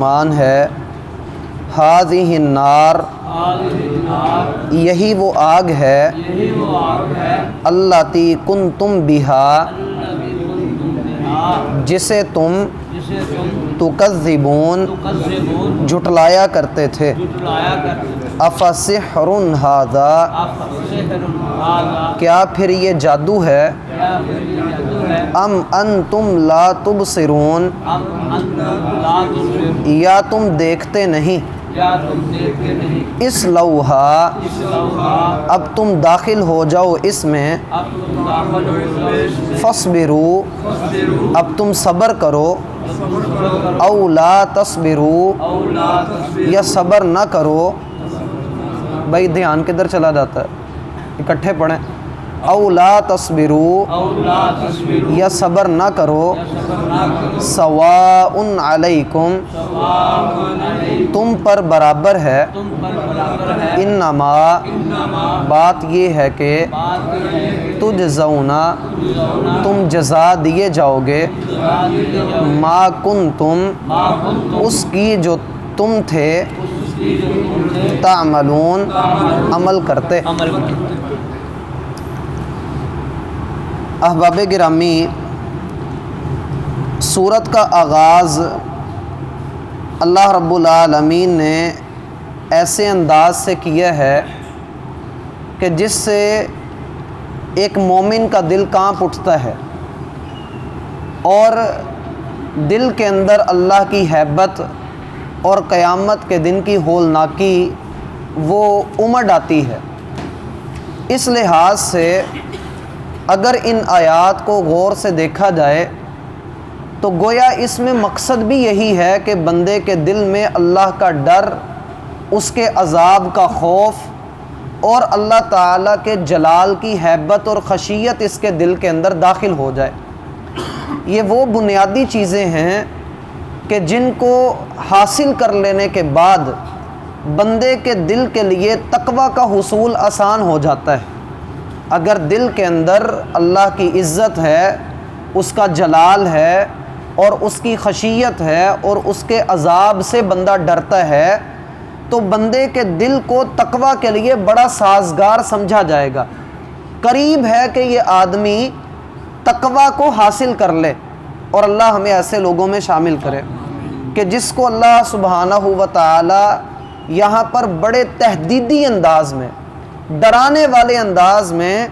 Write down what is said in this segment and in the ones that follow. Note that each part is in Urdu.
مان ہے ہاذہ النار، یہی وہ آگ ہے اللاتی کنتم بہا، جسے تم تکذبون جھٹلایا کرتے تھے۔ افسحر ھذا، کیا پھر یہ جادو ہے؟ ام انتم لا تبصرون، یا تم دیکھتے نہیں؟ اصلوہا، اب تم داخل ہو جاؤ اس میں۔ فاصبروا، اب تم صبر کرو۔ او لا تصبروا، یا صبر نہ کرو۔ بھائی دھیان کدھر چلا جاتا ہے، اکٹھے پڑھیں۔ او لا تصبروا، یا صبر نہ کرو۔ سواء علیکم، تم پر برابر ہے۔ انما، بات یہ ہے کہ تجزون، تم جزا دیے جاؤ گے۔ ما کنتم، اس کی جو تم تھے۔ تعملون، عمل کرتے۔ احباب گرامی، سورت کا آغاز اللہ رب العالمین نے ایسے انداز سے کیا ہے کہ جس سے ایک مومن کا دل کانپ اٹھتا ہے اور دل کے اندر اللہ کی ہیبت اور قیامت کے دن کی ہولناکی وہ امڈ آتی ہے۔ اس لحاظ سے اگر ان آیات کو غور سے دیکھا جائے تو گویا اس میں مقصد بھی یہی ہے کہ بندے کے دل میں اللہ کا ڈر، اس کے عذاب کا خوف اور اللہ تعالیٰ کے جلال کی ہیبت اور خشیت اس کے دل کے اندر داخل ہو جائے۔ یہ وہ بنیادی چیزیں ہیں کہ جن کو حاصل کر لینے کے بعد بندے کے دل کے لیے تقویٰ کا حصول آسان ہو جاتا ہے۔ اگر دل کے اندر اللہ کی عزت ہے، اس کا جلال ہے اور اس کی خشیت ہے اور اس کے عذاب سے بندہ ڈرتا ہے تو بندے کے دل کو تقویٰ کے لیے بڑا سازگار سمجھا جائے گا۔ قریب ہے کہ یہ آدمی تقویٰ کو حاصل کر لے، اور اللہ ہمیں ایسے لوگوں میں شامل کرے کہ جس کو اللہ سبحانہ و تعالی یہاں پر بڑے تہدیدی انداز میں، ڈرانے والے انداز میں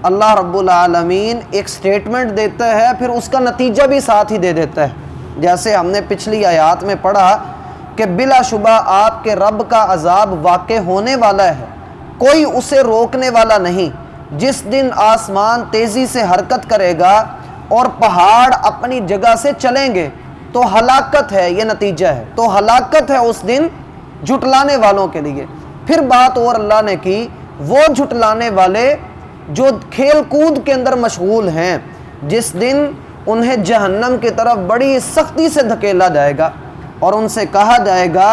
اللہ رب العالمین ایک سٹیٹمنٹ دیتا ہے، پھر اس کا نتیجہ بھی ساتھ ہی دے دیتا ہے۔ جیسے ہم نے پچھلی آیات میں پڑھا کہ بلا شبہ آپ کے رب کا عذاب واقع ہونے والا ہے، کوئی اسے روکنے والا نہیں۔ جس دن آسمان تیزی سے حرکت کرے گا اور پہاڑ اپنی جگہ سے چلیں گے تو ہلاکت ہے، یہ نتیجہ ہے۔ تو ہلاکت ہے اس دن جھٹلانے والوں کے لیے۔ پھر بات اور اللہ نے کی، وہ جھٹلانے والے جو کھیل کود کے اندر مشغول ہیں، جس دن انہیں جہنم کی طرف بڑی سختی سے دھکیلا جائے گا اور ان سے کہا جائے گا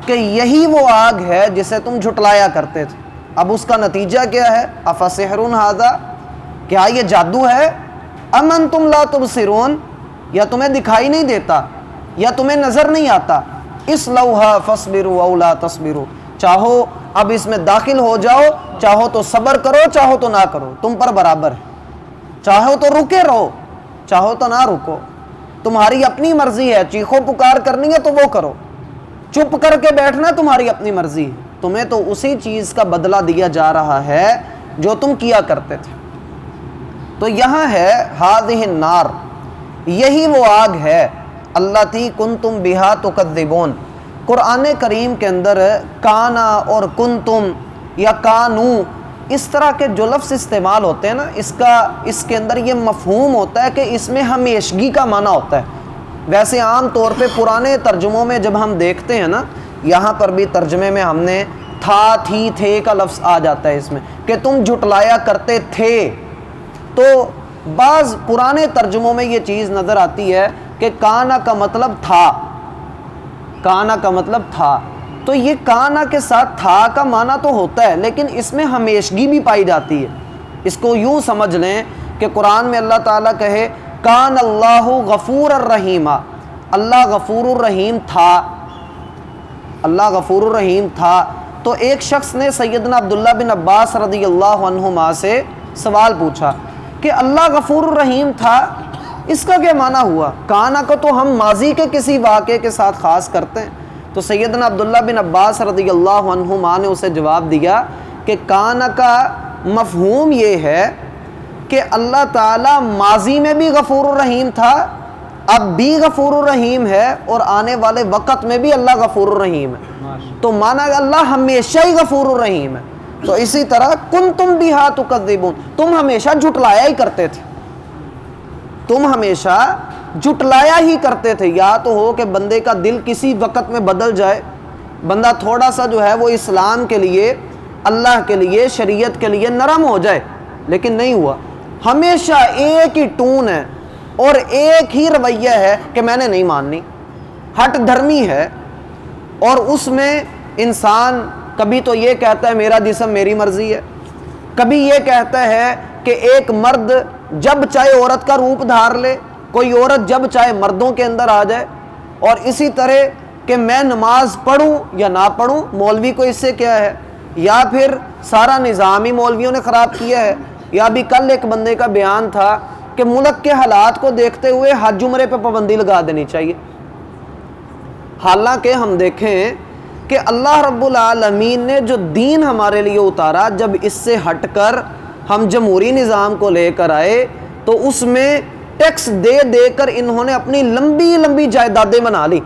کہ یہی وہ آگ ہے جسے تم جھٹلایا کرتے تھے۔ اب اس کا نتیجہ کیا ہے؟ افسحر ھذا، کیا یہ جادو ہے؟ ام انتم لا تبصرون، یا تمہیں دکھائی نہیں دیتا، یا تمہیں نظر نہیں آتا؟ اصلوہا فاصبروا او لا تصبروا، چاہو اب اس میں داخل ہو جاؤ، چاہو تو صبر کرو، چاہو تو نہ کرو، تم پر برابر ہے۔ چاہو تو رکے رہو، چاہو تو نہ رکو، تمہاری اپنی مرضی ہے۔ چیخو پکار کرنی ہے تو وہ کرو، چپ کر کے بیٹھنا تمہاری اپنی مرضی ہے۔ تمہیں تو اسی چیز کا بدلہ دیا جا رہا ہے جو تم کیا کرتے تھے۔ تو یہاں ہے ہذہ النار، یہی وہ آگ ہے اللاتی کنتم بہا تکذبون۔ قرآن کریم کے اندر کانا اور کنتم یا کانو، اس طرح کے جو لفظ استعمال ہوتے ہیں نا، اس کے اندر یہ مفہوم ہوتا ہے کہ اس میں ہمیشگی کا معنی ہوتا ہے۔ ویسے عام طور پہ پرانے ترجموں میں جب ہم دیکھتے ہیں نا، یہاں پر بھی ترجمے میں ہم نے تھا، تھی، تھے کا لفظ آ جاتا ہے اس میں، کہ تم جھٹلایا کرتے تھے۔ تو بعض پرانے ترجموں میں یہ چیز نظر آتی ہے کہ کانا کا مطلب تھا، کانا کا مطلب تھا۔ تو یہ کانا کے ساتھ تھا کا معنی تو ہوتا ہے، لیکن اس میں ہمیشگی بھی پائی جاتی ہے۔ اس کو یوں سمجھ لیں کہ قرآن میں اللہ تعالیٰ کہے کان اللہ غفور الرحیم، اللہ غفور الرحیم تھا، اللہ غفور الرحیم تھا، تو ایک شخص نے سیدنا عبداللہ بن عباس رضی اللہ عنہما سے سوال پوچھا کہ اللہ غفور الرحیم تھا، اس کا کیا معنی ہوا؟ کانا کو تو ہم ماضی کے کسی واقعے کے ساتھ خاص کرتے ہیں۔ تو سیدنا عبداللہ بن عباس رضی اللہ عنہما نے اسے جواب دیا کہ کانا کا مفہوم یہ ہے کہ اللہ تعالیٰ ماضی میں بھی غفور الرحیم تھا، اب بھی غفور الرحیم ہے، اور آنے والے وقت میں بھی اللہ غفور الرحیم ہے۔ تو مانا اللہ ہمیشہ ہی غفور الرحیم ہے۔ تو اسی طرح کنتم بہا تکذبون، تم ہمیشہ جھٹلایا ہی کرتے تھے، تم ہمیشہ جھٹلایا ہی کرتے تھے۔ یا تو ہو کہ بندے کا دل کسی وقت میں بدل جائے، بندہ تھوڑا سا جو ہے وہ اسلام کے لیے، اللہ کے لیے، شریعت کے لیے نرم ہو جائے، لیکن نہیں ہوا۔ ہمیشہ ایک ہی ٹون ہے اور ایک ہی رویہ ہے کہ میں نے نہیں ماننی، ہٹ دھرمی ہے۔ اور اس میں انسان کبھی تو یہ کہتا ہے میرا جسم میری مرضی ہے، کبھی یہ کہتا ہے کہ ایک مرد جب چاہے عورت کا روپ دھار لے، کوئی عورت جب چاہے مردوں کے اندر آ جائے، اور اسی طرح کہ میں نماز پڑھوں یا نہ پڑھوں مولوی کو اس سے کیا ہے، یا پھر سارا نظام ہی مولویوں نے خراب کیا ہے۔ یا بھی کل ایک بندے کا بیان تھا کہ ملک کے حالات کو دیکھتے ہوئے حج عمرے پہ پابندی لگا دینی چاہیے۔ حالانکہ ہم دیکھیں کہ اللہ رب العالمین نے جو دین ہمارے لیے اتارا، جب اس سے ہٹ کر ہم جمہوری نظام کو لے کر آئے تو اس میں ٹیکس دے دے کر انہوں نے اپنی لمبی لمبی جائیدادیں بنا لی،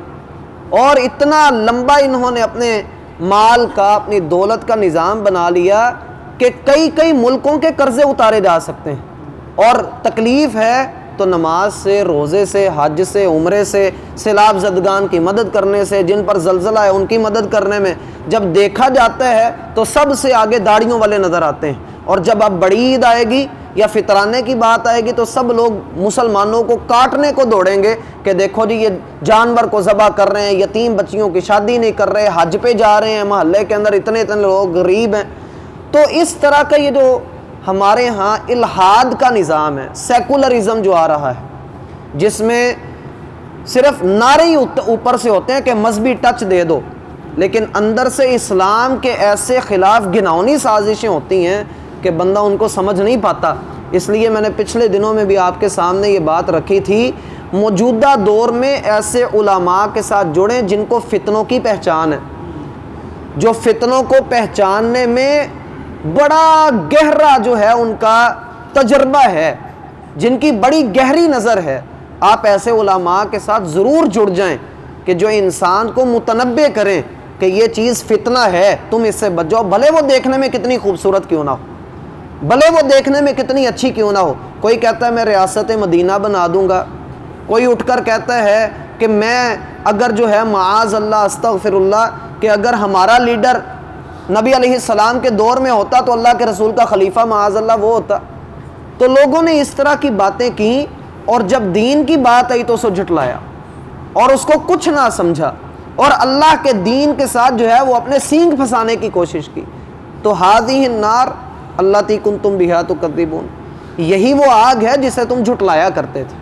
اور اتنا لمبا انہوں نے اپنے مال کا، اپنی دولت کا نظام بنا لیا کہ کئی کئی ملکوں کے قرضے اتارے جا سکتے ہیں۔ اور تکلیف ہے تو نماز سے، روزے سے، حج سے، عمرے سے، سیلاب زدگان کی مدد کرنے سے، جن پر زلزلہ ہے ان کی مدد کرنے میں جب دیکھا جاتا ہے تو سب سے آگے داڑھیوں والے نظر آتے ہیں۔ اور جب اب بڑی عید آئے گی یا فطرانے کی بات آئے گی تو سب لوگ مسلمانوں کو کاٹنے کو دوڑیں گے کہ دیکھو جی یہ جانور کو ذبح کر رہے ہیں، یتیم بچیوں کی شادی نہیں کر رہے، حج پہ جا رہے ہیں، محلے کے اندر اتنے اتنے لوگ غریب ہیں۔ تو اس طرح کا یہ جو ہمارے ہاں الحاد کا نظام ہے، سیکولرزم جو آ رہا ہے، جس میں صرف نعرے ہی اوپر سے ہوتے ہیں کہ مذہبی ٹچ دے دو، لیکن اندر سے اسلام کے ایسے خلاف گھناؤنی سازشیں ہوتی ہیں کہ بندہ ان کو سمجھ نہیں پاتا۔ اس لیے میں نے پچھلے دنوں میں بھی آپ کے سامنے یہ بات رکھی تھی، موجودہ دور میں ایسے علماء کے ساتھ جڑیں جن کو فتنوں کی پہچان ہے، جو فتنوں کو پہچاننے میں بڑا گہرا جو ہے ان کا تجربہ ہے، جن کی بڑی گہری نظر ہے۔ آپ ایسے علماء کے ساتھ ضرور جڑ جائیں کہ جو انسان کو متنبع کریں کہ یہ چیز فتنہ ہے، تم اس سے بچ جاؤ، بھلے وہ دیکھنے میں کتنی خوبصورت کیوں نہ ہو، بھلے وہ دیکھنے میں کتنی اچھی کیوں نہ ہو۔ کوئی کہتا ہے میں ریاست مدینہ بنا دوں گا، کوئی اٹھ کر کہتا ہے کہ میں اگر جو ہے معاذ اللہ استغفر اللہ کہ اگر ہمارا لیڈر نبی علیہ السلام کے دور میں ہوتا تو اللہ کے رسول کا خلیفہ معاذ اللہ وہ ہوتا۔ تو لوگوں نے اس طرح کی باتیں کی، اور جب دین کی بات آئی تو اسے جھٹلایا اور اس کو کچھ نہ سمجھا، اور اللہ کے دین کے ساتھ جو ہے وہ اپنے سینگ پھنسانے کی کوشش کی۔ تو ہذہ النار اللاتی کنتم بہا تکذبون، یہی وہ آگ ہے جسے تم جھٹلایا کرتے تھے،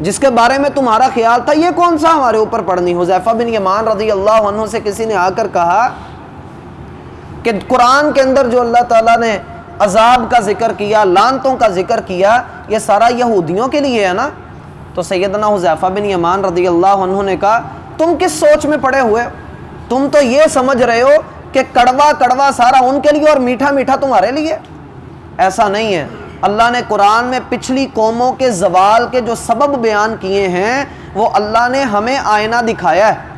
جس کے بارے میں تمہارا خیال تھا یہ کون سا ہمارے اوپر پڑنی۔ حذیفہ بن یمان رضی اللہ عنہ سے کسی نے آ کر کہا کہ قرآن کے اندر جو اللہ تعالیٰ نے عذاب کا ذکر کیا، لعنتوں کا ذکر کیا، یہ سارا یہودیوں کے لیے ہے نا؟ تو سیدنا حذیفہ بن یمان رضی اللہ عنہ نے کہا تم کس سوچ میں پڑے ہوئے ہو؟ تم تو یہ سمجھ رہے ہو کہ کڑوا کڑوا سارا ان کے لیے اور میٹھا میٹھا تمہارے لیے۔ ایسا نہیں ہے۔ اللہ نے قرآن میں پچھلی قوموں کے زوال کے جو سبب بیان کیے ہیں وہ اللہ نے ہمیں آئینہ دکھایا ہے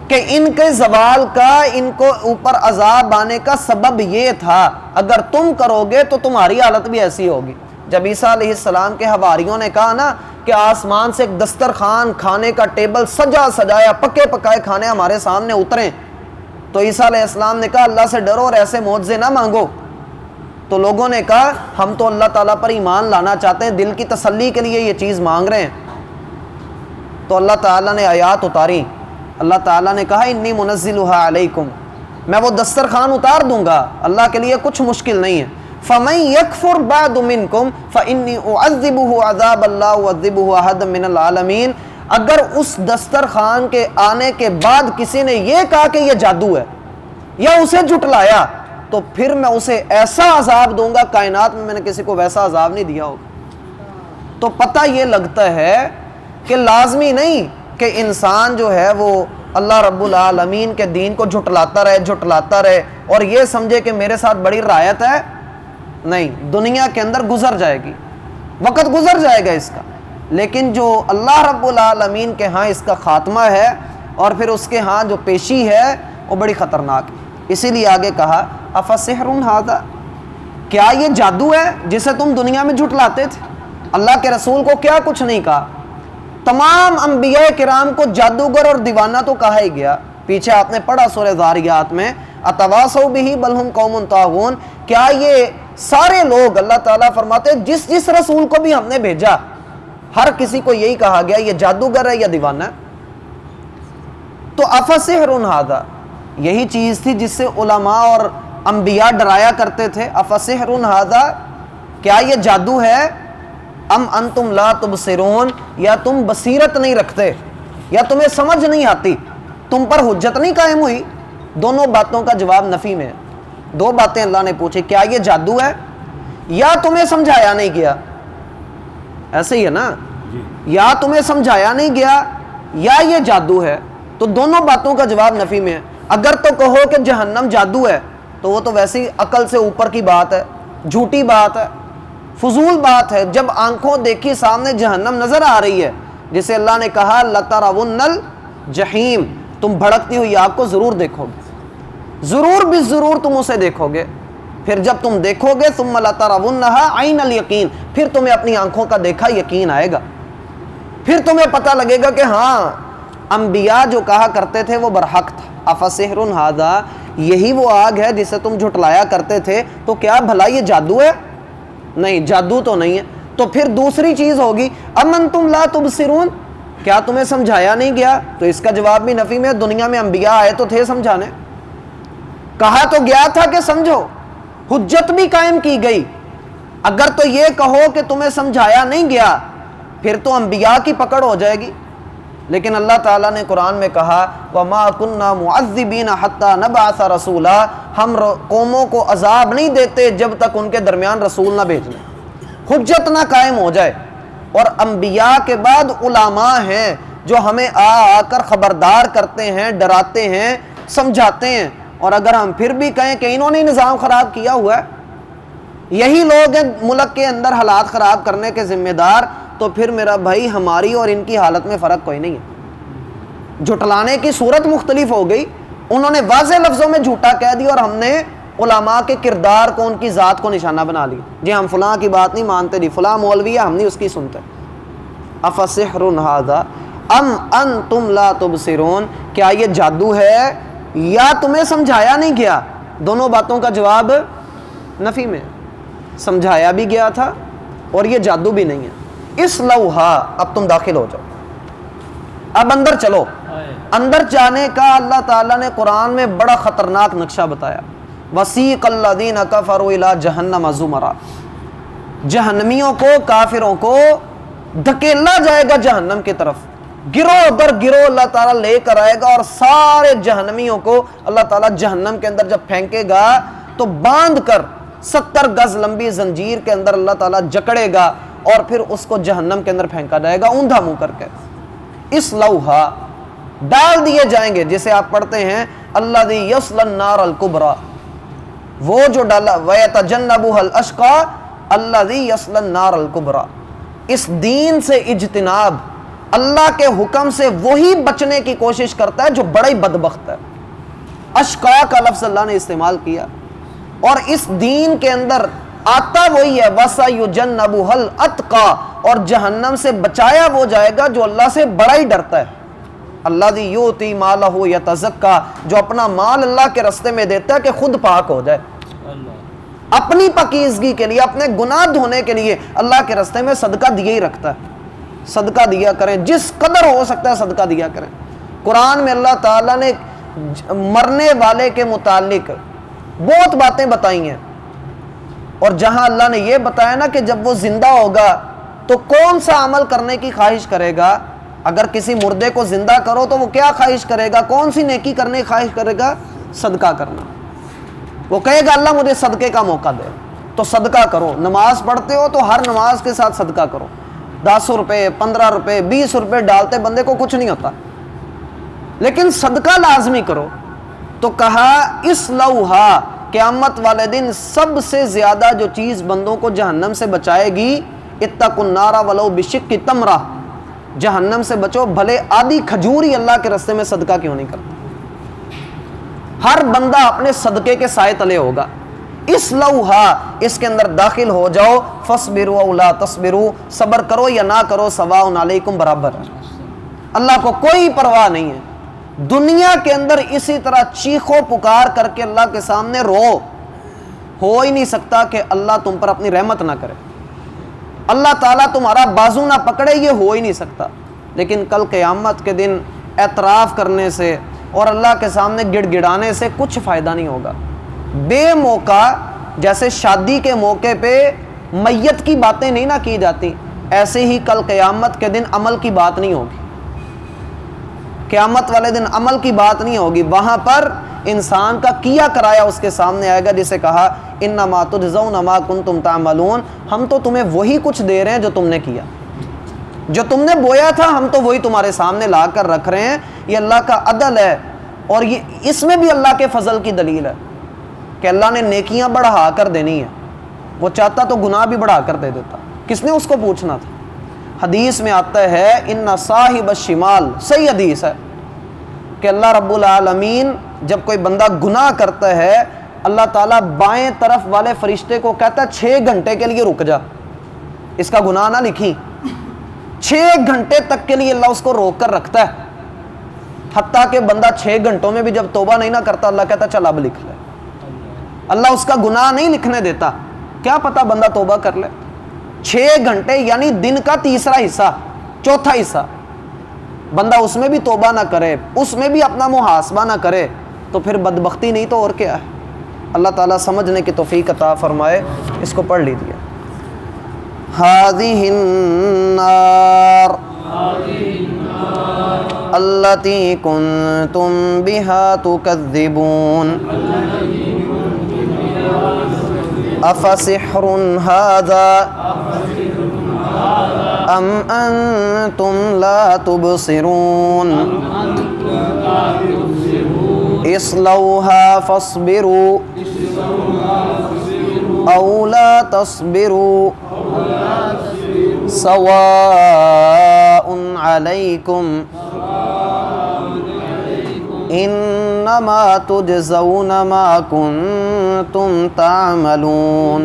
کہ ان کے زوال کا، ان کو اوپر عذاب آنے کا سبب یہ تھا، اگر تم کرو گے تو تمہاری حالت بھی ایسی ہوگی۔ جب عیسیٰ علیہ السلام کے حواریوں نے کہا نا کہ آسمان سے ایک دسترخوان، کھانے کا ٹیبل سجا سجایا، پکے پکائے کھانے ہمارے سامنے اتریں، تو عیسیٰ علیہ السلام نے کہا اللہ سے ڈرو اور ایسے معجزے نہ مانگو۔ تو لوگوں نے کہا ہم تو اللہ تعالیٰ پر ایمان لانا چاہتے ہیں، دل کی تسلی کے لیے یہ چیز مانگ رہے ہیں۔ تو اللہ تعالیٰ نے آیات اتاری، اللہ تعالیٰ نے کہا انی منزلها علیکم، میں وہ دسترخوان اتار دوں گا، اللہ کے لیے کچھ مشکل نہیں ہے۔ فمن یکفر بعد منکم فانی اعذبه عذابا لا اعذبه احدا من العالمین، اگر اس دسترخوان کے آنے کے بعد کسی نے یہ کہا کہ یہ جادو ہے یا اسے جھٹلایا تو پھر میں اسے ایسا عذاب دوں گا، کائنات میں نے کسی کو ویسا عذاب نہیں دیا ہوگا۔ تو پتہ یہ لگتا ہے کہ لازمی نہیں کہ انسان جو ہے وہ اللہ رب العالمین کے دین کو جھٹلاتا رہے اور یہ سمجھے کہ میرے ساتھ بڑی رعایت ہے۔ نہیں، دنیا کے اندر گزر جائے گی، وقت گزر جائے گا اس کا، لیکن جو اللہ رب العالمین کے ہاں اس کا خاتمہ ہے اور پھر اس کے ہاں جو پیشی ہے وہ بڑی خطرناک ہے۔ اسی لیے آگے کہا افسحر ھذا، کیا یہ جادو ہے جسے تم دنیا میں جھٹلاتے تھے؟ اللہ کے رسول کو کیا کچھ نہیں کہا، تمام انبیاء کرام کو جادوگر اور دیوانہ تو کہا ہی گیا۔ پیچھے آپ نے پڑھا سورہ ذاریات میں اتواصوا بہ بل ھم قوم طاغون، کیا یہ سارے لوگ، اللہ تعالیٰ فرماتے ہیں جس رسول کو بھی ہم نے بھیجا ہر کسی کو یہی کہا گیا یہ جادوگر ہے یا دیوانہ ہے۔ تو افسحر ھذا یہی چیز تھی جس سے علماء اور انبیاء ڈرایا کرتے تھے، افسحر ھذا، کیا یہ جادو ہے؟ ام انتم لا تبصرون، یا تم بصیرت نہیں رکھتے یا تمہیں سمجھ نہیں آتی، تم پر حجت نہیں قائم ہوئی۔ دونوں باتوں کا جواب نفی میں ہے۔ دو باتیں اللہ نے پوچھی، کیا یہ جادو ہے یا تمہیں سمجھایا نہیں گیا؟ ایسے ہی ہے نا، یا تمہیں سمجھایا نہیں گیا یا یہ جادو ہے، تو دونوں باتوں کا جواب نفی میں ہے۔ اگر تو کہو کہ جہنم جادو ہے تو وہ تو ویسے ہی عقل سے اوپر کی بات ہے، جھوٹی بات ہے، فضول بات ہے۔ جب آنکھوں دیکھی سامنے جہنم نظر آ رہی ہے، جسے اللہ نے کہا لَتَرَوُنَّ الْجَحِيمَ، تم بھڑکتی ہوئی آگ کو ضرور دیکھو گے، ضرور بھی ضرور تم اسے دیکھو گے۔ پھر جب تم دیکھو گے ثُمَّ لَتَرَوُنَّهَا عَيْنَ الْيَقِينِ، پھر تمہیں اپنی آنکھوں کا دیکھا یقین آئے گا، پھر تمہیں پتہ لگے گا کہ ہاں انبیاء جو کہا کرتے تھے وہ برحق تھا۔ افسحر ھذا، یہی وہ آگ ہے جسے تم جھٹلایا کرتے تھے، تو کیا بھلا یہ جادو ہے؟ نہیں، جادو تو نہیں ہے۔ تو پھر دوسری چیز ہوگی ام انتم لا تبصرون، کیا تمہیں سمجھایا نہیں گیا؟ تو اس کا جواب بھی نفی میں۔ دنیا میں انبیاء آئے تو تھے سمجھانے، کہا تو گیا تھا کہ سمجھو، حجت بھی قائم کی گئی۔ اگر تو یہ کہو کہ تمہیں سمجھایا نہیں گیا پھر تو انبیاء کی پکڑ ہو جائے گی، لیکن اللہ تعالیٰ نے قرآن میں کہا وَمَا كُنَّا مُعَذِّبِينَ حَتَّى نَبْعَثَ رَسُولًا، ہم قوموں کو عذاب نہیں دیتے جب تک ان کے درمیان رسول نہ بھیج لیں، حجت نہ قائم ہو جائے۔ اور انبیاء کے بعد علماء ہیں جو ہمیں آ کر خبردار کرتے ہیں، ڈراتے ہیں، سمجھاتے ہیں، اور اگر ہم پھر بھی کہیں کہ انہوں نے نظام خراب کیا ہوا ہے، یہی لوگ ہیں ملک کے اندر حالات خراب کرنے کے ذمہ دار، تو پھر میرا بھائی ہماری اور ان کی حالت میں فرق کوئی نہیں ہے۔ جھٹلانے کی صورت مختلف ہو گئی، انہوں نے واضح لفظوں میں جھوٹا کہہ دیا اور ہم نے علماء کے کردار کو، ان کی ذات کو نشانہ بنا لی، جی ہم فلاں کی بات نہیں مانتے، جی فلاں مولوی ہے ہم نہیں اس کی سنتے۔ افسحر ھذا ام انتم لا تبصرون، کیا یہ جادو ہے یا تمہیں سمجھایا نہیں گیا؟ دونوں باتوں کا جواب نفی میں، سمجھایا بھی گیا تھا اور یہ جادو بھی نہیں ہے۔ اس لوحا، اب تم داخل ہو جاؤ، اب اندر چلو۔ اندر جانے کا اللہ تعالیٰ نے قرآن میں بڑا خطرناک نقشہ بتایا، وَسِيقَ الَّذِينَ كَفَرُوا إِلَىٰ جَهَنَّمَ زُمَرًا، جہنمیوں کو، کافروں کو دھکیلا جائے گا جہنم کی طرف، گروہ در گروہ اللہ تعالیٰ لے کر آئے گا، اور سارے جہنمیوں کو اللہ تعالیٰ جہنم کے اندر جب پھینکے گا تو باندھ کر 70 گز لمبی زنجیر کے اندر اللہ تعالیٰ جکڑے گا اور پھر اس کو جہنم کے اندر پھینکا جائے گا اوندھا منہ کر کے۔ اس لوحا ڈال دیے جائیں گے، جسے آپ پڑھتے ہیں الذی یصلی النار الکبریٰ، وہ جو ڈالا ویتجنبھا الاشقی الذی یصلی النار الکبریٰ، اس دین سے اجتناب، اللہ کے حکم سے وہی بچنے کی کوشش کرتا ہے جو بڑا ہی بدبخت ہے۔ اشقا کا لفظ اللہ نے استعمال کیا، اور اس دین کے اندر آتا وہی ہے وَسَيُجَنَّبُهَا الْأَتْقَى، اور جہنم سے بچایا وہ جائے گا جو اللہ سے بڑا ہی ڈرتا ہے۔ الَّذِي يُؤْتِي مَالَهُ يَتَزَكَّى، جو اپنا مال اللہ کے راستے میں دیتا ہے کہ خود پاک ہو جائے، اپنی پاکیزگی کے لیے، اپنے گناہ دھونے کے لیے اللہ کے راستے میں صدقہ دیے ہی رکھتا ہے۔ صدقہ دیا کریں، جس قدر ہو سکتا ہے صدقہ دیا کریں۔ قرآن میں اللہ تعالیٰ نے مرنے والے کے متعلق بہت باتیں بتائی ہیں، اور جہاں اللہ نے یہ بتایا نا کہ جب وہ زندہ ہوگا تو کون سا عمل کرنے کی خواہش کرے گا، اگر کسی مردے کو زندہ کرو تو وہ کیا خواہش کرے گا؟ کون سی نیکی کرنے کی خواہش کرے گا؟ صدقہ کرنا. وہ کہے گا اللہ مجھے صدقے کا موقع دے. تو صدقہ کرو. نماز پڑھتے ہو تو ہر نماز کے ساتھ صدقہ کرو. 10 روپے 15 روپے 20 روپے ڈالتے بندے کو کچھ نہیں ہوتا, لیکن صدقہ لازمی کرو. تو کہا اس لوہا, قیامت والے دن سب سے زیادہ جو چیز بندوں کو جہنم سے بچائے گی, اتقوا النار ولو بشق تمرہ, جہنم سے بچو بھلے آدھی کھجور ہی اللہ کے راستے میں صدقہ کیوں نہیں کرتا. ہر بندہ اپنے صدقے کے سائے تلے ہوگا. اس لوہا, اس کے اندر داخل ہو جاؤ. فاصبروا او لا تصبروا, صبر کرو یا نہ کرو, سواء علیکم, برابر. اللہ کو کوئی پرواہ نہیں ہے. دنیا کے اندر اسی طرح چیخو پکار کر کے اللہ کے سامنے رو, ہو ہی نہیں سکتا کہ اللہ تم پر اپنی رحمت نہ کرے, اللہ تعالیٰ تمہارا بازو نہ پکڑے, یہ ہو ہی نہیں سکتا. لیکن کل قیامت کے دن اعتراف کرنے سے اور اللہ کے سامنے گڑ گڑانے سے کچھ فائدہ نہیں ہوگا. بے موقع, جیسے شادی کے موقع پہ میت کی باتیں نہیں نہ کی جاتی, ایسے ہی کل قیامت کے دن عمل کی بات نہیں ہوگی. قیامت والے دن عمل کی بات نہیں ہوگی. وہاں پر انسان کا کیا کرایا اس کے سامنے آئے گا, جسے کہا انما تجزون ما کنتم تعملون, ہم تو تمہیں وہی کچھ دے رہے ہیں جو تم نے کیا, جو تم نے بویا تھا ہم تو وہی تمہارے سامنے لا کر رکھ رہے ہیں. یہ اللہ کا عدل ہے, اور یہ اس میں بھی اللہ کے فضل کی دلیل ہے کہ اللہ نے نیکیاں بڑھا کر دینی ہے. وہ چاہتا تو گناہ بھی بڑھا کر دے دیتا, کس نے اس کو پوچھنا تھا. حدیث میں آتا ہے ان صاحب الشمال, صحیح حدیث ہے کہ اللہ رب العالمین جب کوئی بندہ گناہ کرتا ہے, اللہ تعالیٰ بائیں طرف والے فرشتے کو کہتا ہے 6 گھنٹے کے لیے رک جا, اس کا گناہ نہ لکھی. 6 گھنٹے تک کے لیے اللہ اس کو روک کر رکھتا ہے, حتیٰ کہ بندہ 6 گھنٹوں میں بھی جب توبہ نہیں نہ کرتا, اللہ کہتا چل اب لکھ لے. اللہ اس کا گناہ نہیں لکھنے دیتا, کیا پتہ بندہ توبہ کر لے. 6 گھنٹے یعنی دن کا تیسرا حصہ, چوتھا حصہ بندہ اس میں بھی توبہ نہ کرے, اس میں بھی اپنا محاسبہ نہ کرے, تو پھر بدبختی نہیں تو اور کیا ہے. اللہ تعالیٰ سمجھنے کی توفیق عطا فرمائے. اس کو پڑھ لیجیے. هذه النار التي كنتم بها تكذبون أفسحر هذا أم أنتم لا تبصرون اصلوها فاصبروا أو لا تصبروا سواء عليكم انما تجزون ما كنتم تعملون.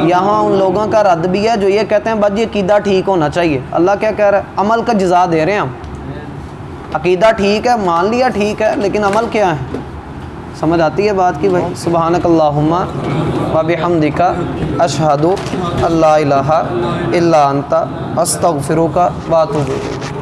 یہاں ان لوگوں کا رد بھی ہے جو یہ کہتے ہیں بس یہ عقیدہ ٹھیک ہونا چاہیے. اللہ کیا کہہ رہا ہے؟ عمل کا جزا دے رہے ہیں ہم. عقیدہ ٹھیک ہے, مان لیا ٹھیک ہے, لیکن عمل کیا ہے؟ سمجھ آتی ہے بات کی بھائی؟ سبحانک اللہم و بحمدک اشہد ان لا الہ الا انت استغفرک و اتوب الیک.